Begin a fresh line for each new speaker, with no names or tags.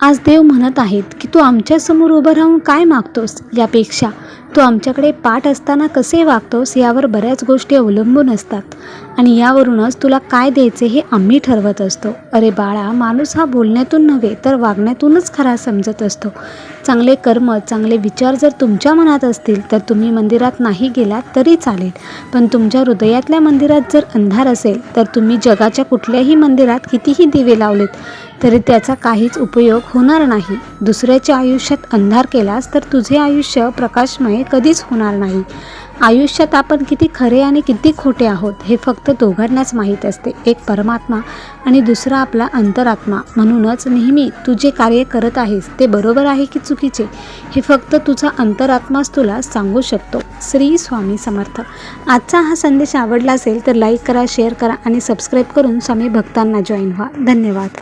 आज देव म्हणत आहेत की तू आमच्यासमोर उभं राहून काय मागतोस यापेक्षा तू आमच्याकडे पाठ असताना कसे वागतोस यावर बऱ्याच गोष्टी अवलंबून असतात आणि यावरूनच तुला काय द्यायचे हे आम्ही ठरवत असतो. अरे बाळा, माणूस हा बोलण्यातून नव्हे तर वागण्यातूनच खरा समजत असतो. चांगले कर्म, चांगले विचार जर तुमच्या मनात असतील तर तुम्ही मंदिरात नाही गेलात तरी चालेल, पण तुमच्या हृदयातल्या मंदिरात जर अंधार असेल तर तुम्ही जगाच्या कुठल्याही मंदिरात कितीही दिवे लावलेत तरी त्याचा काहीच उपयोग होणार नाही. दुसऱ्याच्या आयुष्यात अंधार केलास तर तुझे आयुष्य प्रकाशमय कधीच होणार नाही. आयुष्यात आपण किती खरे आणि किती खोटे आहोत हे फक्त दोघांनाच माहीत असते, एक परमात्मा आणि दुसरा आपला अंतरात्मा. म्हणूनच नेहमी तू जे कार्य करत आहेस ते बरोबर आहे की चुकीचे हे फक्त तुझा अंतरात्माच तुला सांगू शकतो. श्री स्वामी समर्थ. आजचा हा संदेश आवडला असेल तर लाईक करा, शेअर करा आणि सबस्क्राईब करून स्वामी भक्तांना जॉईन व्हा. धन्यवाद.